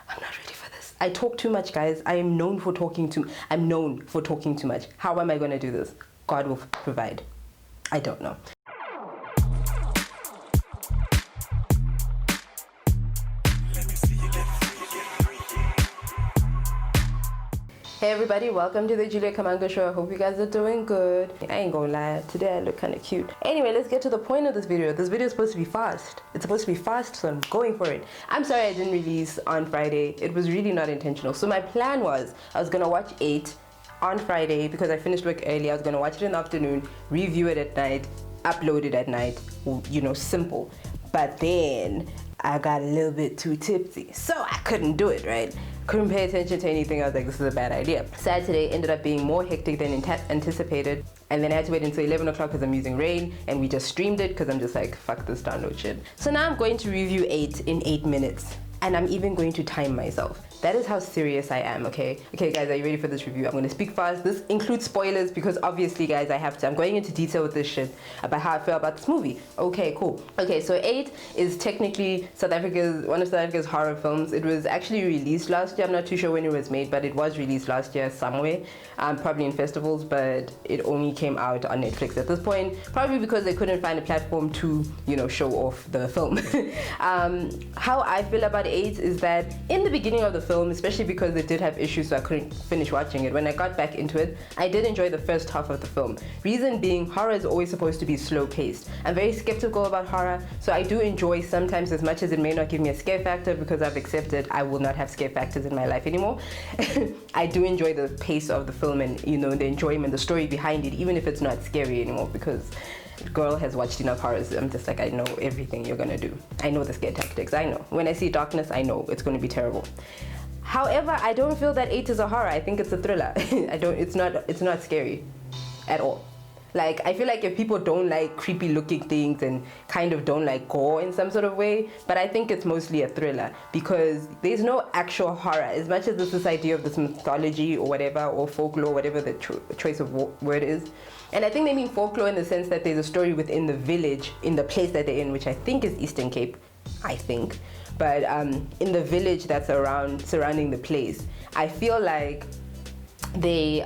I'm not ready for this. I talk too much, guys. I'm known for talking too much. How am I going to do this? God will provide. I don't know. Hey everybody, welcome to the Julia Kamango Show. I hope you guys are doing good. I ain't gonna lie, today I look kind of cute. Anyway, let's get to the point of this video. This video is supposed to be fast. It's supposed to be fast, so I'm going for it. I'm sorry I didn't release on Friday. It was really not intentional. So my plan was, I was gonna watch 8 on Friday because I finished work early. I was gonna watch it in the afternoon, review it at night, upload it at night, you know, simple. But then I got a little bit too tipsy, so I couldn't do it, right? Couldn't pay attention to anything. I was like, this is a bad idea. Saturday ended up being more hectic than anticipated, and then I had to wait until 11 o'clock because I'm using Rain, and we just streamed it because I'm just like, fuck this download shit. So now I'm going to review 8 in 8 minutes, and I'm even going to time myself. That is how serious I am, okay? Okay guys, are you ready for this review? I'm gonna speak fast. This includes spoilers because obviously guys, I have to. I'm going into detail with this shit about how I feel about this movie. Okay, cool. Okay, so 8 is technically one of South Africa's horror films. It was actually released last year. I'm not too sure when it was made, but it was released last year somewhere. Probably in festivals, but it only came out on Netflix at this point. Probably because they couldn't find a platform to, you know, show off the film. How I feel about 8 is that in the beginning of the film, especially because it did have issues, so I couldn't finish watching it. When I got back into it, I did enjoy the first half of the film. Reason being, horror is always supposed to be slow paced. I'm very skeptical about horror, so I do enjoy sometimes, as much as it may not give me a scare factor, because I've accepted I will not have scare factors in my life anymore. I do enjoy the pace of the film and, you know, the enjoyment, the story behind it, even if it's not scary anymore, because girl has watched enough horrors. I'm just like, I know everything you're gonna do. I know the scare tactics. I know. When I see darkness, I know it's gonna be terrible. However, I don't feel that 8 is a horror. I think it's a thriller. It's not scary at all. Like, I feel like if people don't like creepy looking things and kind of don't like gore in some sort of way, but I think it's mostly a thriller because there's no actual horror. As much as there's this idea of this mythology or whatever, or folklore, whatever the choice of word is. And I think they mean folklore in the sense that there's a story within the village, in the place that they're in, which I think is Eastern Cape, I think. But in the village that's surrounding the place, I feel like they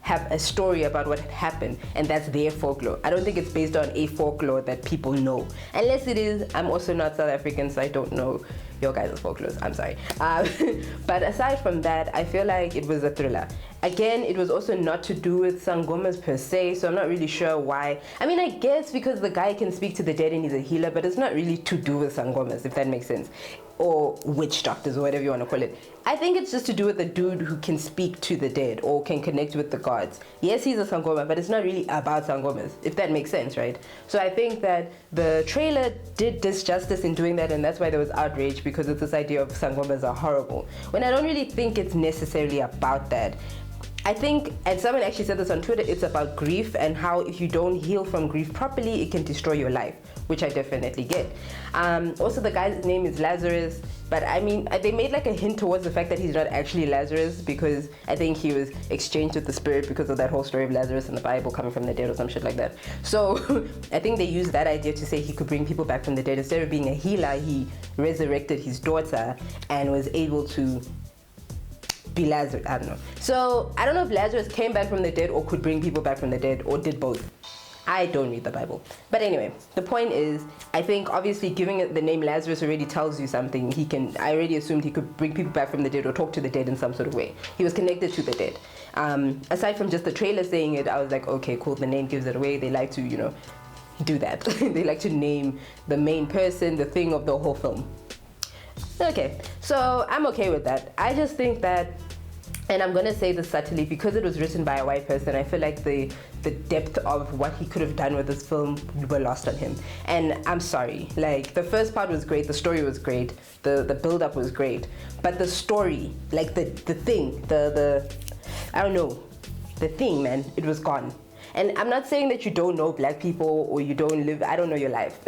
have a story about what had happened, and that's their folklore. I don't think it's based on a folklore that people know. Unless it is, I'm also not South African, so I don't know your guys' folklores. I'm sorry. But aside from that, I feel like it was a thriller. Again, it was also not to do with sangomas per se, so I'm not really sure why. I mean, I guess because the guy can speak to the dead and he's a healer, but it's not really to do with sangomas, if that makes sense. Or witch doctors, or whatever you want to call it. I think it's just to do with the dude who can speak to the dead or can connect with the gods. Yes, he's a sangoma, but it's not really about sangomas, if that makes sense, right? So I think that the trailer did disjustice in doing that, and that's why there was outrage, because it's this idea of sangomas are horrible. When I don't really think it's necessarily about that. I think, and someone actually said this on Twitter, it's about grief and how if you don't heal from grief properly, it can destroy your life, which I definitely get. Also, the guy's name is Lazarus, but I mean, they made like a hint towards the fact that he's not actually Lazarus, because I think he was exchanged with the spirit because of that whole story of Lazarus in the Bible coming from the dead or some shit like that. So I think they used that idea to say he could bring people back from the dead. Instead of being a healer, he resurrected his daughter and was able to be Lazarus. I don't know. So I don't know if Lazarus came back from the dead or could bring people back from the dead or did both. I don't read the Bible. But anyway, the point is, I think obviously giving it the name Lazarus already tells you something. I already assumed he could bring people back from the dead or talk to the dead in some sort of way. He was connected to the dead. Aside from just the trailer saying it, I was like, okay, cool, the name gives it away. They like to, you know, do that. They like to name the main person, the thing of the whole film. Okay, so I'm okay with that. I just think that, and I'm gonna say this subtly, because it was written by a white person, I feel like the depth of what he could have done with this film were lost on him. And I'm sorry, like, the first part was great, the story was great, the build-up was great, but the story, like the thing, I don't know, the thing, man, it was gone. And I'm not saying that you don't know black people or you don't live, I don't know your life.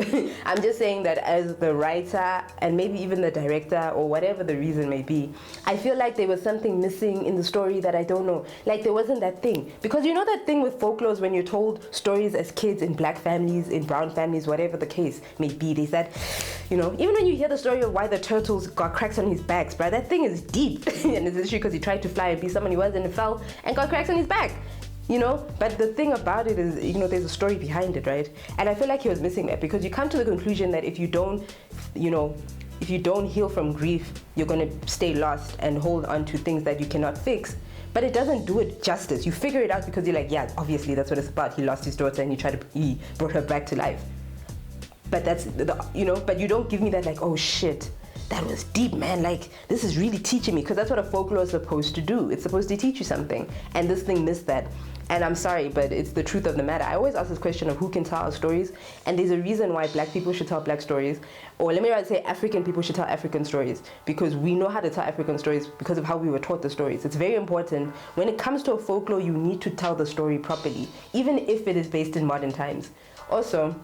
I'm just saying that as the writer and maybe even the director or whatever the reason may be, I feel like there was something missing in the story that I don't know. Like there wasn't that thing. Because you know that thing with folklore when you're told stories as kids in black families, in brown families, whatever the case may be, they said, you know, even when you hear the story of why the turtles got cracks on his backs, bro, that thing is deep. And it's literally because he tried to fly and be someone he was and it fell and got cracks on his back. You know, but the thing about it is, you know, there's a story behind it, right? And I feel like he was missing that because you come to the conclusion that if you don't, you know, if you don't heal from grief, you're going to stay lost and hold on to things that you cannot fix. But it doesn't do it justice. You figure it out because you're like, yeah, obviously that's what it's about. He lost his daughter and he brought her back to life. But that's, you know, but you don't give me that like, oh shit, that was deep, man. Like, this is really teaching me, because that's what a folklore is supposed to do. It's supposed to teach you something. And this thing missed that. And I'm sorry, but it's the truth of the matter. I always ask this question of who can tell our stories. And there's a reason why black people should tell black stories. Or let me rather say African people should tell African stories. Because we know how to tell African stories because of how we were taught the stories. It's very important. When it comes to a folklore, you need to tell the story properly, even if it is based in modern times. Also,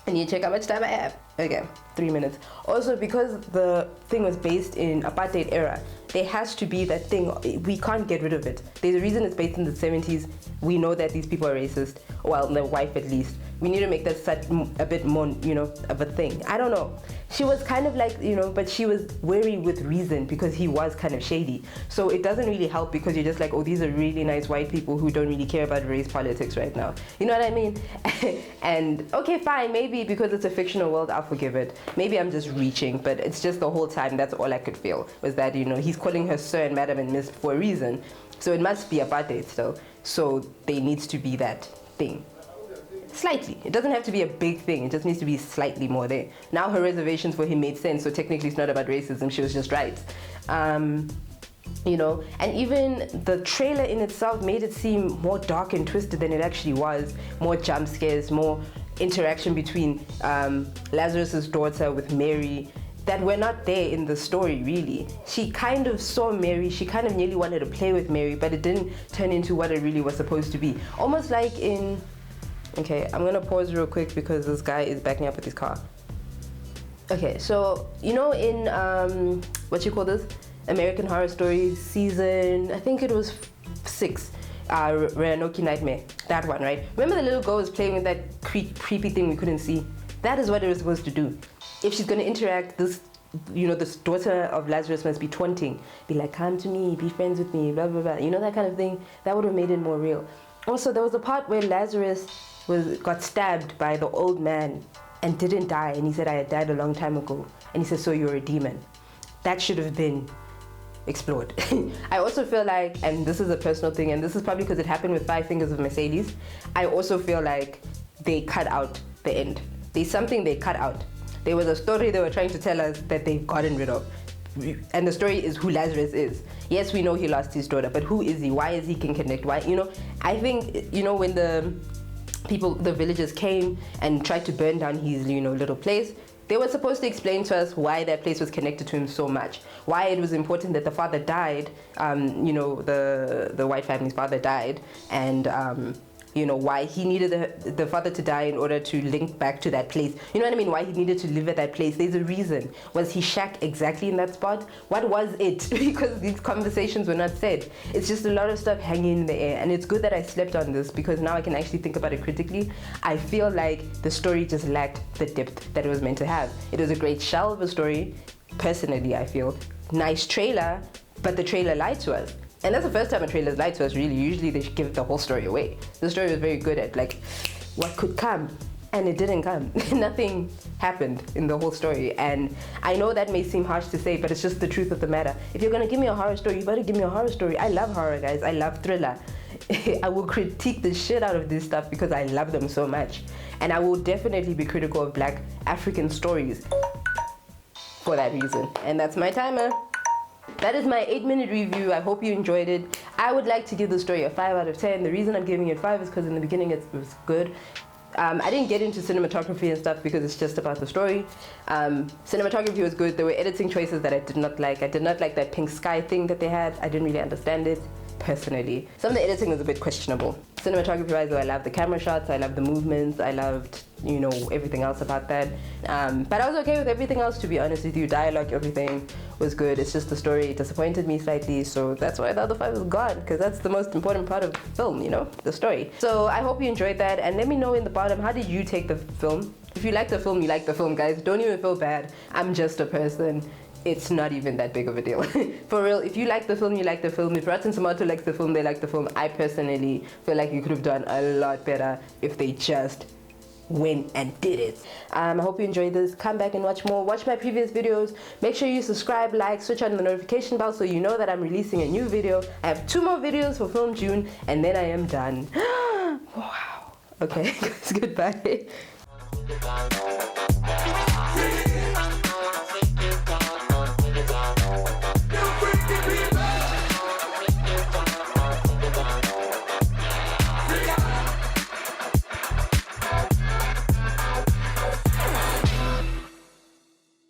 I need to check how much time I have. Okay, 3 minutes. Also, because the thing was based in apartheid era, there has to be that thing. We can't get rid of it. There's a reason it's based in the 70s. We know that these people are racist. Well, the wife at least. We need to make that such a bit more, you know, of a thing. I don't know. She was kind of like, you know, but she was wary with reason because he was kind of shady. So it doesn't really help because you're just like, oh, these are really nice white people who don't really care about race politics right now. You know what I mean? And okay, fine, maybe because it's a fictional world, I'll forgive it. Maybe I'm just reaching, but it's just the whole time, that's all I could feel, was that, you know, he's calling her sir and madam and miss for a reason. So it must be apartheid still. So there needs to be that thing. Slightly. It doesn't have to be a big thing. It just needs to be slightly more there. Now her reservations for him made sense, so technically it's not about racism. She was just right. You know, and even the trailer in itself made it seem more dark and twisted than it actually was. More jump scares, more interaction between Lazarus's daughter with Mary that were not there in the story, really. She kind of saw Mary, she kind of nearly wanted to play with Mary, but it didn't turn into what it really was supposed to be. Almost like in... Okay, I'm gonna pause real quick because this guy is backing up with his car. Okay, so, you know in, what you call this? American Horror Story season, I think it was 6, Roanoke Nightmare, that one, right? Remember the little girl was playing with that creepy thing we couldn't see? That is what it was supposed to do. If she's gonna interact, this, you know, this daughter of Lazarus must be taunting. Be like, come to me, be friends with me, blah, blah, blah. You know, that kind of thing? That would have made it more real. Also, there was a part where Lazarus got stabbed by the old man and didn't die, and he said, I had died a long time ago. And he said, so you're a demon. That should have been explored. I also feel like, and this is a personal thing, and this is probably because it happened with Five Fingers of Mercedes, I also feel like they cut out the end. There's something they cut out. There was a story they were trying to tell us that they've gotten rid of. And the story is who Lazarus is. Yes, we know he lost his daughter, but who is he? Why is he can connect? Why, you know, I think, you know, when the villagers came and tried to burn down his, you know, little place, they were supposed to explain to us why that place was connected to him so much. Why it was important that the father died, you know, the white family's father died, and you know, why he needed the father to die in order to link back to that place. You know what I mean? Why he needed to live at that place. There's a reason. Was he shack exactly in that spot? What was it? Because these conversations were not said. It's just a lot of stuff hanging in the air. And it's good that I slept on this because now I can actually think about it critically. I feel like the story just lacked the depth that it was meant to have. It was a great shell of a story, personally, I feel. Nice trailer, but the trailer lied to us. And that's the first time a trailer's lied to us, really. Usually they give the whole story away. The story was very good at, like, what could come, and it didn't come. Nothing happened in the whole story. And I know that may seem harsh to say, but it's just the truth of the matter. If you're gonna give me a horror story, you better give me a horror story. I love horror, guys. I love thriller. I will critique the shit out of this stuff because I love them so much. And I will definitely be critical of Black African stories for that reason. And that's my timer. That is my 8-minute review. I hope you enjoyed it. I would like to give the story a 5 out of 10. The reason I'm giving it 5 is because in the beginning it was good. I didn't get into cinematography and stuff because it's just about the story. Cinematography was good. There were editing choices that I did not like. I did not like that pink sky thing that they had. I didn't really understand it personally. Some of the editing was a bit questionable. Cinematography wise, though, I love the camera shots, I love the movements, I loved, you know, everything else about that. But I was okay with everything else, to be honest with you. Dialogue, everything was good. It's just the story disappointed me slightly, so that's why the other 5 is gone, because that's the most important part of the film, you know, the story. So I hope you enjoyed that, and let me know in the bottom, how did you take the film? If you like the film, you like the film, guys. Don't even feel bad. I'm just a person. It's not even that big of a deal. For real, if you like the film, you like the film. If Rotten Tomato likes the film, they like the film. I personally feel like you could have done a lot better if they just went and did it. I hope you enjoyed this. Come back and watch more. Watch my previous videos. Make sure you subscribe, like, switch on the notification bell so you know that I'm releasing a new video. I have 2 more videos for Film June, and then I am done. Wow. Okay, guys, goodbye.